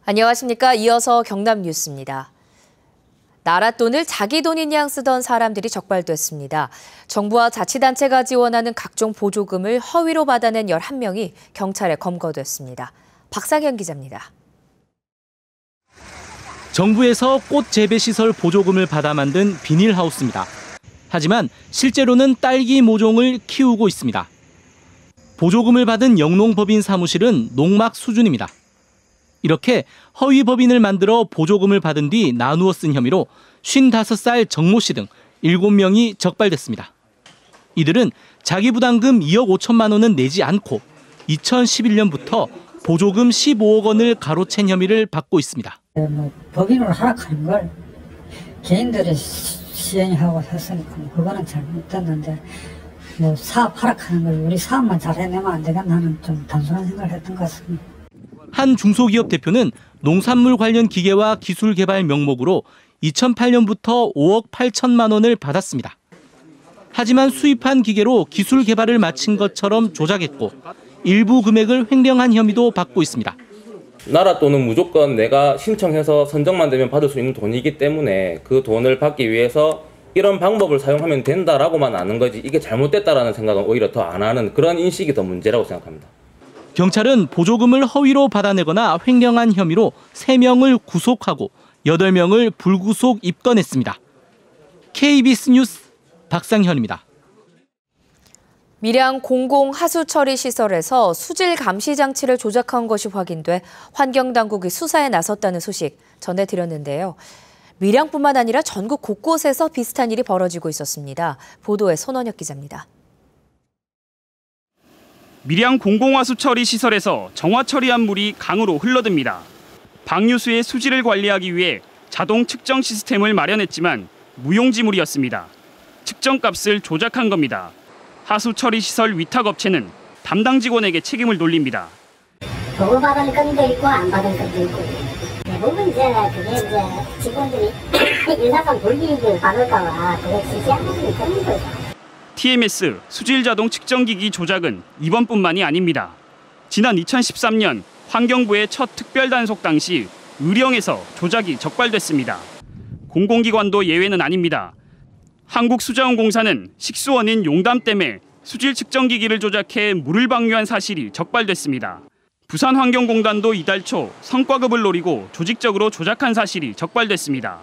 안녕하십니까. 이어서 경남 뉴스입니다. 나라 돈을 자기 돈인 양 쓰던 사람들이 적발됐습니다. 정부와 자치단체가 지원하는 각종 보조금을 허위로 받아낸 11명이 경찰에 검거됐습니다. 박상현 기자입니다. 정부에서 꽃 재배시설 보조금을 받아 만든 비닐하우스입니다. 하지만 실제로는 딸기 모종을 키우고 있습니다. 보조금을 받은 영농법인 사무실은 농막 수준입니다. 이렇게 허위 법인을 만들어 보조금을 받은 뒤 나누어 쓴 혐의로 55살 정모 씨 등 7명이 적발됐습니다. 이들은 자기 부담금 2억 5천만 원은 내지 않고 2011년부터 보조금 15억 원을 가로챈 혐의를 받고 있습니다. 법인으로 하락하는 걸 개인들이 시행하고 했으니까 그거는 잘못됐는데 사업 하락하는 걸 우리 사업만 잘 해내면 안 되겠나 하는 좀 단순한 생각을 했던 것 같습니다. 한 중소기업 대표는 농산물 관련 기계와 기술 개발 명목으로 2008년부터 5억 8천만 원을 받았습니다. 하지만 수입한 기계로 기술 개발을 마친 것처럼 조작했고 일부 금액을 횡령한 혐의도 받고 있습니다. 나라 돈은 무조건 내가 신청해서 선정만 되면 받을 수 있는 돈이기 때문에 그 돈을 받기 위해서 이런 방법을 사용하면 된다라고만 아는 거지 이게 잘못됐다라는 생각은 오히려 더 안 하는 그런 인식이 더 문제라고 생각합니다. 경찰은 보조금을 허위로 받아내거나 횡령한 혐의로 3명을 구속하고 8명을 불구속 입건했습니다. KBS 뉴스 박상현입니다. 밀양 공공하수처리시설에서 수질 감시 장치를 조작한 것이 확인돼 환경당국이 수사에 나섰다는 소식 전해드렸는데요. 밀양뿐만 아니라 전국 곳곳에서 비슷한 일이 벌어지고 있었습니다. 보도에 손원혁 기자입니다. 밀양 공공하수처리 시설에서 정화 처리한 물이 강으로 흘러듭니다. 방류수의 수질을 관리하기 위해 자동 측정 시스템을 마련했지만 무용지물이었습니다. 측정값을 조작한 겁니다. 하수처리 시설 위탁업체는 담당 직원에게 책임을 돌립니다. 보고받은 건도 있고 안 받은 건도 있고 대부분 그게 직원들이 인사상 불이익을 받을까 봐 그걸 지시하는 그런 거죠. TMS 수질 자동 측정기기 조작은 이번뿐만이 아닙니다. 지난 2013년 환경부의 첫 특별 단속 당시 의령에서 조작이 적발됐습니다. 공공기관도 예외는 아닙니다. 한국수자원공사는 식수원인 용담댐에 수질 측정기기를 조작해 물을 방류한 사실이 적발됐습니다. 부산환경공단도 이달 초 성과급을 노리고 조직적으로 조작한 사실이 적발됐습니다.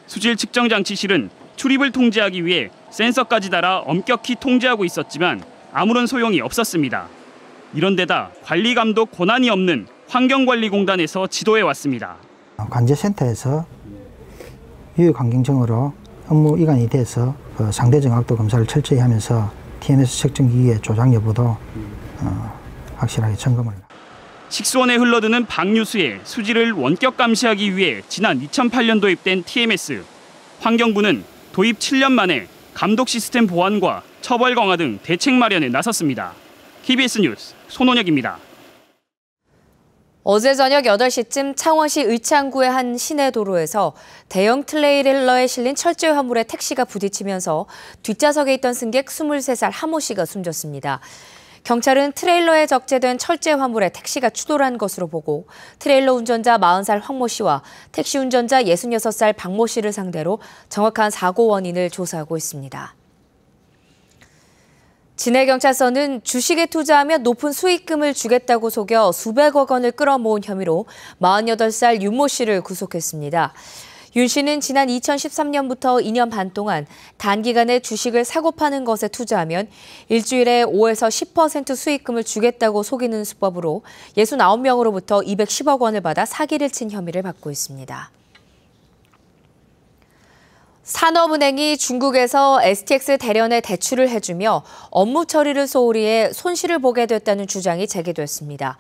수질 측정 장치실은 출입을 통제하기 위해 센서까지 달아 엄격히 통제하고 있었지만 아무런 소용이 없었습니다. 이런 데다 관리 감독 권한이 없는 환경관리공단에서 지도해 왔습니다. 관제센터에서 유역환경청으로 업무 이관이 돼서 상대적 악도 검사를 철저히 하면서 TMS 측정기기의 조작 여부도 확실하게 점검을. 식수원에 흘러드는 방류수의 수질을 원격 감시하기 위해 지난 2008년 도입된 TMS. 환경부는 도입 7년 만에 감독 시스템 보완과 처벌 강화 등 대책 마련에 나섰습니다. KBS 뉴스 손원혁입니다. 어제 저녁 8시쯤 창원시 의창구의 한 시내 도로에서 대형 트레일러에 실린 철제 화물에 택시가 부딪히면서 뒷좌석에 있던 승객 23살 하모 씨가 숨졌습니다. 경찰은 트레일러에 적재된 철제 화물에 택시가 추돌한 것으로 보고 트레일러 운전자 40살 황모 씨와 택시 운전자 66살 박모 씨를 상대로 정확한 사고 원인을 조사하고 있습니다. 진해경찰서는 주식에 투자하면 높은 수익금을 주겠다고 속여 수백억 원을 끌어모은 혐의로 48살 윤모 씨를 구속했습니다. 윤 씨는 지난 2013년부터 2년 반 동안 단기간에 주식을 사고 파는 것에 투자하면 일주일에 5에서 10% 수익금을 주겠다고 속이는 수법으로 69명으로부터 210억 원을 받아 사기를 친 혐의를 받고 있습니다. 산업은행이 중국에서 STX 대련에 대출을 해주며 업무 처리를 소홀히 해 손실을 보게 됐다는 주장이 제기됐습니다.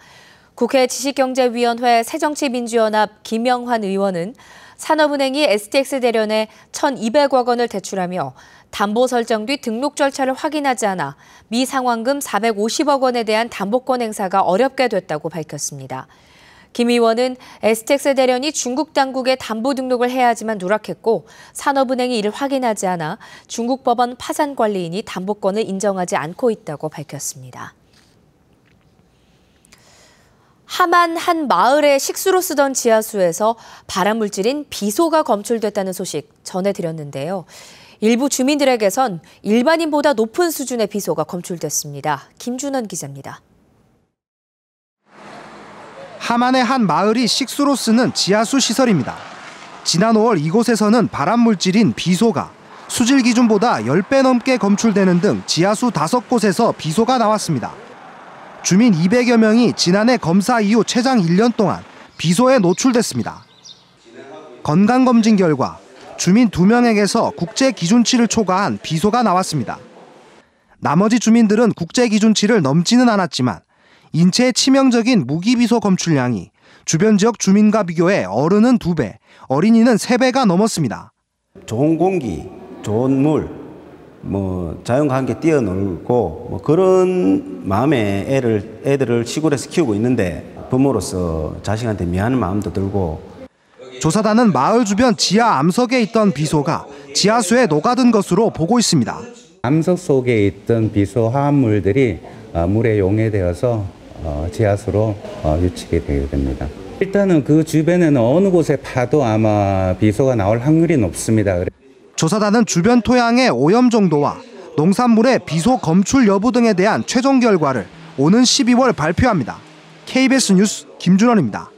국회 지식경제위원회 새정치민주연합 김영환 의원은 산업은행이 STX 대련에 1,200억 원을 대출하며 담보 설정 뒤 등록 절차를 확인하지 않아 미상환금 450억 원에 대한 담보권 행사가 어렵게 됐다고 밝혔습니다. 김 의원은 STX 대련이 중국 당국에 담보 등록을 해야 하지만 누락했고 산업은행이 이를 확인하지 않아 중국 법원 파산관리인이 담보권을 인정하지 않고 있다고 밝혔습니다. 함안 한 마을의 식수로 쓰던 지하수에서 발암물질인 비소가 검출됐다는 소식 전해드렸는데요. 일부 주민들에게선 일반인보다 높은 수준의 비소가 검출됐습니다. 김준원 기자입니다. 함안의 한 마을이 식수로 쓰는 지하수 시설입니다. 지난 5월 이곳에서는 발암물질인 비소가 수질 기준보다 10배 넘게 검출되는 등 지하수 5곳에서 비소가 나왔습니다. 주민 200여 명이 지난해 검사 이후 최장 1년 동안 비소에 노출됐습니다. 건강검진 결과 주민 2명에게서 국제 기준치를 초과한 비소가 나왔습니다. 나머지 주민들은 국제 기준치를 넘지는 않았지만 인체에 치명적인 무기비소 검출량이 주변 지역 주민과 비교해 어른은 2배, 어린이는 3배가 넘었습니다. 좋은 공기, 좋은 물, 자연과 함께 뛰어놀고 그런 마음에 애들을 시골에서 키우고 있는데 부모로서 자식한테 미안한 마음도 들고. 조사단은 마을 주변 지하 암석에 있던 비소가 지하수에 녹아든 것으로 보고 있습니다. 암석 속에 있던 비소 화합물들이 물에 용해되어서 지하수로 유치게 되게 됩니다. 일단은 그 주변에는 어느 곳에 파도 아마 비소가 나올 확률이 높습니다. 조사단은 주변 토양의 오염 정도와 농산물의 비소 검출 여부 등에 대한 최종 결과를 오는 12월 발표합니다. KBS 뉴스 김준원입니다.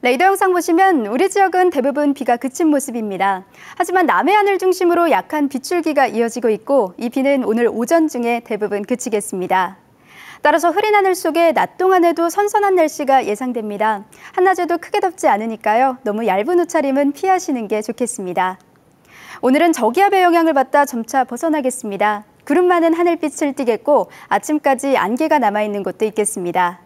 레이더 영상 보시면 우리 지역은 대부분 비가 그친 모습입니다. 하지만 남해안을 중심으로 약한 빗줄기가 이어지고 있고 이 비는 오늘 오전 중에 대부분 그치겠습니다. 따라서 흐린 하늘 속에 낮 동안에도 선선한 날씨가 예상됩니다. 한낮에도 크게 덥지 않으니까요. 너무 얇은 옷차림은 피하시는 게 좋겠습니다. 오늘은 저기압의 영향을 받다 점차 벗어나겠습니다. 구름 많은 하늘빛을 띠겠고 아침까지 안개가 남아있는 곳도 있겠습니다.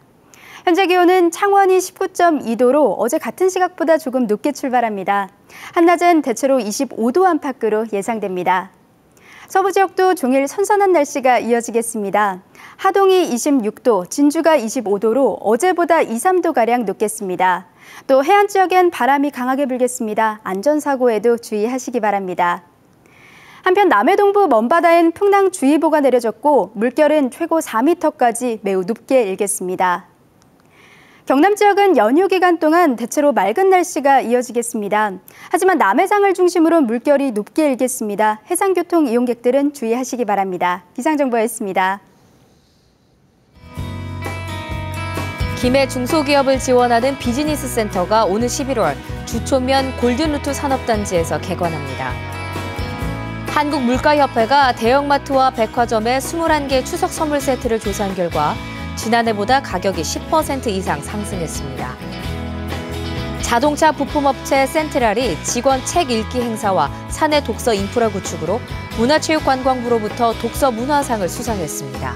현재 기온은 창원이 19.2도로 어제 같은 시각보다 조금 높게 출발합니다. 한낮엔 대체로 25도 안팎으로 예상됩니다. 서부 지역도 종일 선선한 날씨가 이어지겠습니다. 하동이 26도, 진주가 25도로 어제보다 2, 3도가량 높겠습니다. 또 해안 지역엔 바람이 강하게 불겠습니다. 안전사고에도 주의하시기 바랍니다. 한편 남해 동부 먼바다엔 풍랑주의보가 내려졌고 물결은 최고 4m까지 매우 높게 일겠습니다. 경남 지역은 연휴 기간 동안 대체로 맑은 날씨가 이어지겠습니다. 하지만 남해상을 중심으로 물결이 높게 일겠습니다. 해상교통 이용객들은 주의하시기 바랍니다. 기상정보였습니다. 김해 중소기업을 지원하는 비즈니스 센터가 오는 11월 주초면 골든루트 산업단지에서 개관합니다. 한국물가협회가 대형마트와 백화점의 21개 추석 선물 세트를 조사한 결과 지난해보다 가격이 10% 이상 상승했습니다. 자동차 부품업체 센트럴이 직원 책 읽기 행사와 사내 독서 인프라 구축으로 문화체육관광부로부터 독서 문화상을 수상했습니다.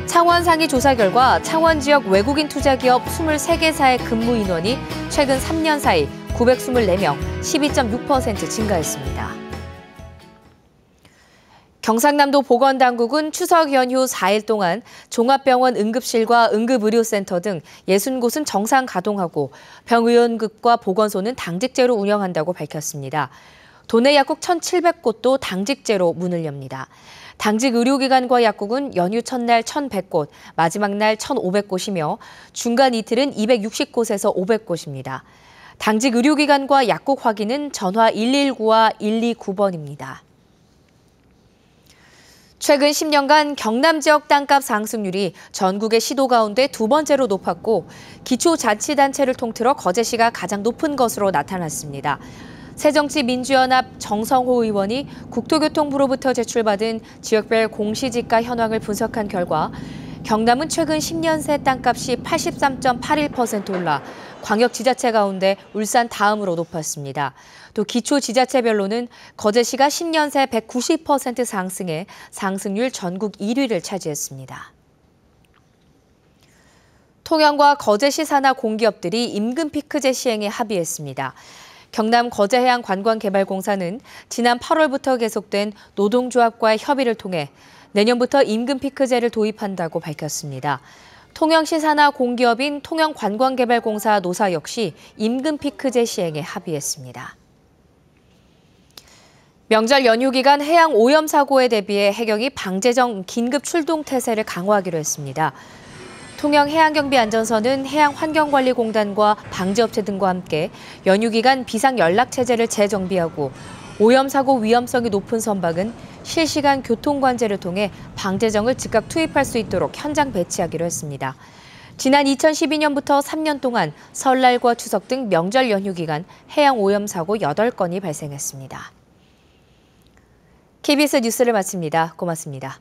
창원상이 조사 결과 창원 지역 외국인 투자기업 23개사의 근무 인원이 최근 3년 사이 924명, 12.6% 증가했습니다. 경상남도 보건당국은 추석 연휴 4일 동안 종합병원 응급실과 응급의료센터 등 60곳은 정상 가동하고 병의원급과 보건소는 당직제로 운영한다고 밝혔습니다. 도내 약국 1,700곳도 당직제로 문을 엽니다. 당직 의료기관과 약국은 연휴 첫날 1,100곳, 마지막 날 1,500곳이며 중간 이틀은 260곳에서 500곳입니다. 당직 의료기관과 약국 확인은 전화 119와 129번입니다. 최근 10년간 경남 지역 땅값 상승률이 전국의 시도 가운데 두 번째로 높았고 기초자치단체를 통틀어 거제시가 가장 높은 것으로 나타났습니다. 새정치민주연합 정성호 의원이 국토교통부로부터 제출받은 지역별 공시지가 현황을 분석한 결과 경남은 최근 10년 새 땅값이 83.81% 올라 광역지자체 가운데 울산 다음으로 높았습니다. 또 기초지자체별로는 거제시가 10년 새 190% 상승해 상승률 전국 1위를 차지했습니다. 통영과 거제시 산하 공기업들이 임금 피크제 시행에 합의했습니다. 경남 거제해양관광개발공사는 지난 8월부터 계속된 노동조합과의 협의를 통해 내년부터 임금 피크제를 도입한다고 밝혔습니다. 통영시 산하 공기업인 통영관광개발공사 노사 역시 임금 피크제 시행에 합의했습니다. 명절 연휴 기간 해양 오염 사고에 대비해 해경이 방제정 긴급 출동 태세를 강화하기로 했습니다. 통영해양경비안전서는 해양환경관리공단과 방제업체 등과 함께 연휴 기간 비상연락체제를 재정비하고 오염사고 위험성이 높은 선박은 실시간 교통관제를 통해 방제정을 즉각 투입할 수 있도록 현장 배치하기로 했습니다. 지난 2012년부터 3년 동안 설날과 추석 등 명절 연휴 기간 해양 오염 사고 8건이 발생했습니다. KBS 뉴스를 마칩니다. 고맙습니다.